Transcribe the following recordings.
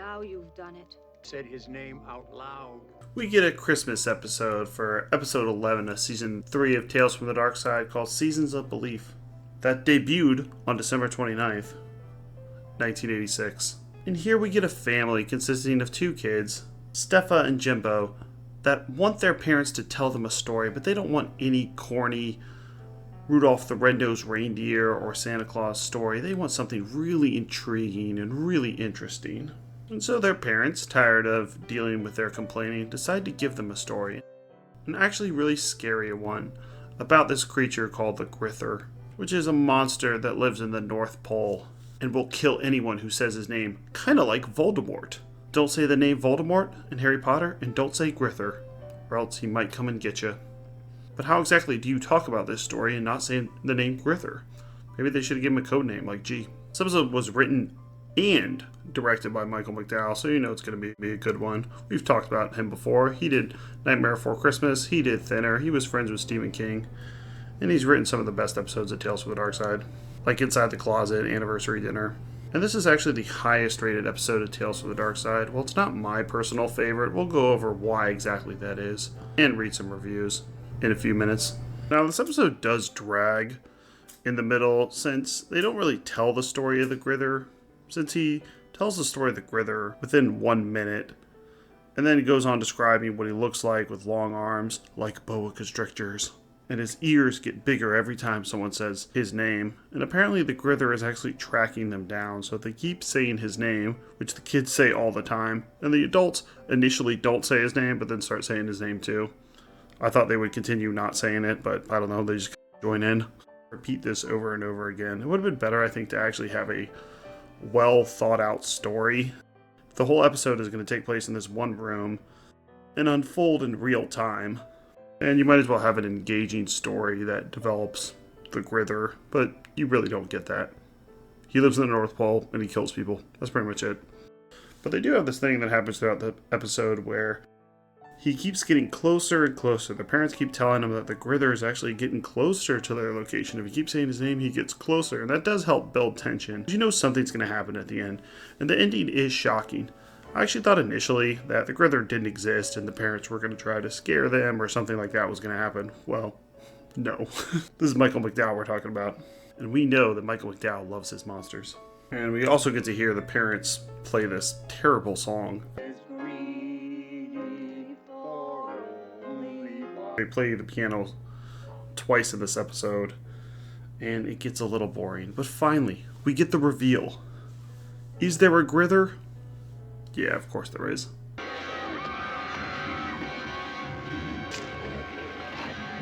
how you've done it. Said his name out loud. We get a Christmas episode for episode 11 of season 3 of Tales from the Darkside called Seasons of Belief. That debuted on December 29th, 1986. And here we get a family consisting of 2 kids, Stefa and Jimbo, that want their parents to tell them a story, but they don't want any corny Rudolph the Red-Nosed Reindeer or Santa Claus story. They want something really intriguing and really interesting. And so their parents, tired of dealing with their complaining, decide to give them a story. An actually really scary one about this creature called the Grither, which is a monster that lives in the North Pole and will kill anyone who says his name, kind of like Voldemort. Don't say the name Voldemort in Harry Potter, and don't say Grither, or else he might come and get you. But how exactly do you talk about this story and not say the name Grither? Maybe they should have given him a code name like G. This episode was written and directed by Michael McDowell, so you know it's going to be a good one. We've talked about him before. He did Nightmare Before Christmas, he did Thinner, he was friends with Stephen King, and he's written some of the best episodes of Tales from the Darkside, like Inside the Closet, Anniversary Dinner. And this is actually the highest rated episode of Tales from the Darkside. Well, it's not my personal favorite. We'll go over why exactly that is, and read some reviews in a few minutes. Now, this episode does drag in the middle, since they don't really tell the story of the Grither, since he tells the story of the Grither within 1 minute, and then he goes on describing what he looks like with long arms, like boa constrictors, and his ears get bigger every time someone says his name, and apparently the Grither is actually tracking them down, so they keep saying his name, which the kids say all the time, and the adults initially don't say his name, but then start saying his name too. I thought they would continue not saying it, but I don't know, they just join in. Repeat this over and over again. It would have been better, I think, to actually have a well thought out story. The whole episode is going to take place in this one room and unfold in real time. And you might as well have an engaging story that develops the Grither, but you really don't get that. He lives in the North Pole and he kills people. That's pretty much it. But they do have this thing that happens throughout the episode where he keeps getting closer and closer. The parents keep telling him that the Grither is actually getting closer to their location. If he keeps saying his name, he gets closer. And that does help build tension. You know something's going to happen at the end. And the ending is shocking. I actually thought initially that the Grither didn't exist and the parents were going to try to scare them or something like that was going to happen. Well, no. This is Michael McDowell we're talking about. And we know that Michael McDowell loves his monsters. And we also get to hear the parents play this terrible song. They play the piano twice in this episode, and it gets a little boring. But finally, we get the reveal. Is there a Grither? Yeah, of course there is.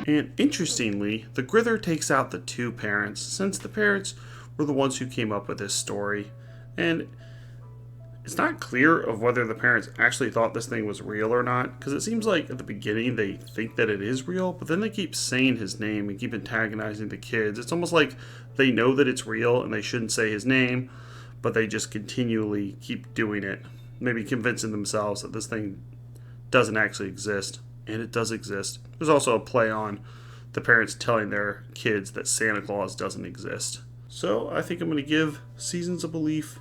And interestingly, the Grither takes out the 2 parents, since the parents were the ones who came up with this story. And it's not clear of whether the parents actually thought this thing was real or not, because it seems like at the beginning they think that it is real, but then they keep saying his name and keep antagonizing the kids. It's almost like they know that it's real and they shouldn't say his name, but they just continually keep doing it, maybe convincing themselves that this thing doesn't actually exist, and it does exist. There's also a play on the parents telling their kids that Santa Claus doesn't exist. So I think I'm going to give Seasons of Belief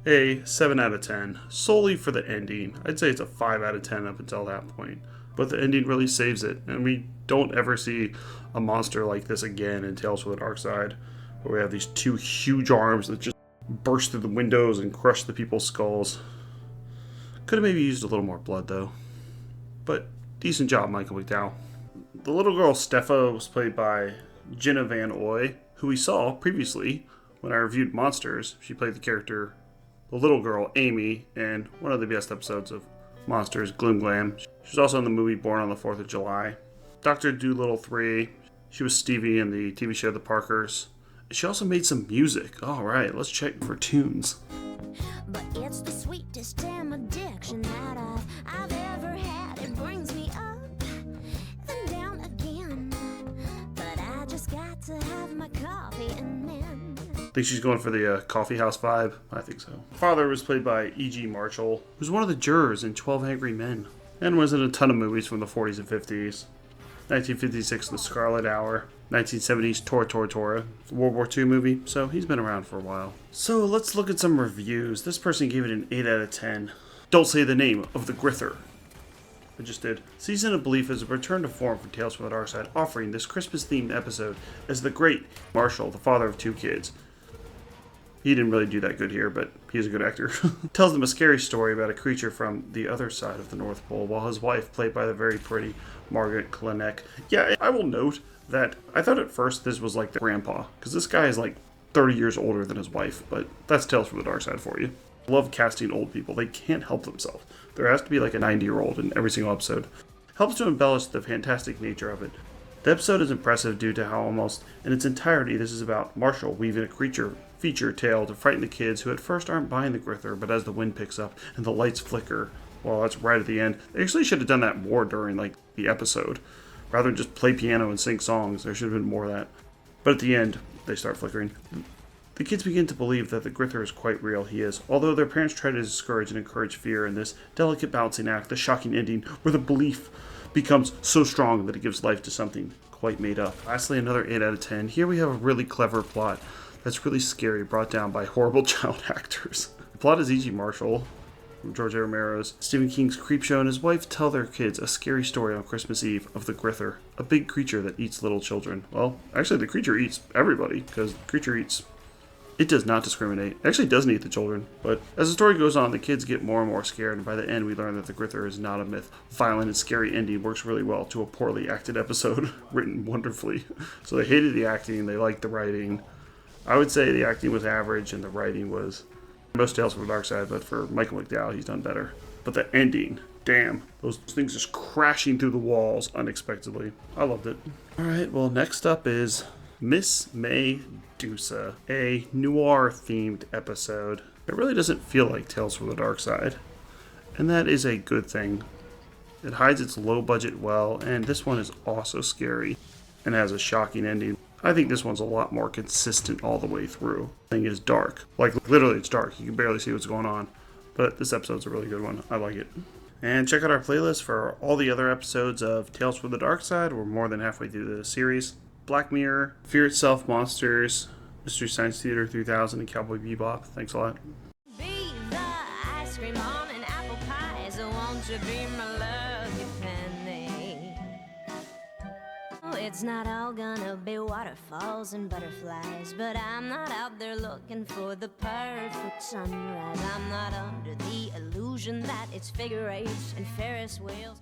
a 7 out of 10, solely for the ending. I'd say it's a 5 out of 10 up until that point. But the ending really saves it, and we don't ever see a monster like this again in Tales from the Darkside, where we have these 2 huge arms that just burst through the windows and crush the people's skulls. Could have maybe used a little more blood, though. But decent job, Michael McDowell. The little girl Stefa was played by Jenna Van Oy, who we saw previously when I reviewed Monsters. She played the character the little girl, Amy, in one of the best episodes of Monsters, Gloom Glam. She was also in the movie Born on the 4th of July. Dr. Dolittle 3, she was Stevie in the TV show The Parkers. She also made some music. Alright, let's check for tunes. But it's the sweetest damn addiction that I've ever had. It brings me up, then down again. But I just got to have my coffee and then... Think she's going for the coffee house vibe? I think so. Father was played by E.G. Marshall, who's one of the jurors in 12 Angry Men, and was in a ton of movies from the 40s and 50s. 1956, The Scarlet Hour. 1970s, Tora, World War II movie, so he's been around for a while. So let's look at some reviews. This person gave it an 8 out of 10. Don't say the name of the Grither. I just did. Season of Belief is a return to form for Tales from the Darkside, offering this Christmas-themed episode as the great Marshall, the father of 2 kids. He didn't really do that good here, but he's a good actor. Tells them a scary story about a creature from the other side of the North Pole, while his wife, played by the very pretty Margaret Klenek. Yeah, I will note that I thought at first this was like the grandpa, because this guy is like 30 years older than his wife, but that's Tales from the Darkside for you. I love casting old people. They can't help themselves. There has to be like a 90-year-old in every single episode. Helps to embellish the fantastic nature of it. The episode is impressive due to how almost in its entirety this is about Marshall weaving a feature tale to frighten the kids who at first aren't buying the Grither, but as the wind picks up and the lights flicker, well, that's right at the end. They actually should have done that more during like the episode. Rather than just play piano and sing songs, there should have been more of that. But at the end, they start flickering. The kids begin to believe that the Grither is quite real. He is. Although their parents try to discourage and encourage fear in this delicate balancing act, the shocking ending where the belief becomes so strong that it gives life to something quite made up. Lastly, another 8 out of 10. Here we have a really clever plot that's really scary, brought down by horrible child actors. The plot is E.G. Marshall, from George A. Romero's Stephen King's Creepshow, and his wife tell their kids a scary story on Christmas Eve of the Grither, a big creature that eats little children. Well, actually the creature eats everybody, because the creature eats... It does not discriminate. It actually doesn't eat the children. But as the story goes on, the kids get more and more scared, and by the end we learn that the Grither is not a myth. Violent and scary ending works really well to a poorly acted episode, written wonderfully. So they hated the acting, they liked the writing. I would say the acting was average and the writing was most Tales from the Darkside, but for Michael McDowell, he's done better. But the ending, damn, those things just crashing through the walls unexpectedly. I loved it. Alright, well next up is Miss May Dusa, a noir-themed episode. It really doesn't feel like Tales from the Darkside, and that is a good thing. It hides its low budget well, and this one is also scary and has a shocking ending. I think this one's a lot more consistent all the way through. The thing is dark. Like, literally it's dark. You can barely see what's going on. But this episode's a really good one. I like it. And check out our playlist for all the other episodes of Tales from the Darkside. We're more than halfway through the series. Black Mirror, Fear Itself, Monsters, Mystery Science Theater 3000, and Cowboy Bebop. Thanks a lot. Be the ice cream on an apple pie, so won't you be my lucky penny? Oh, it's not all gonna be waterfalls and butterflies, but I'm not out there looking for the perfect sunrise. I'm not under the illusion that it's figure eights and Ferris wheels.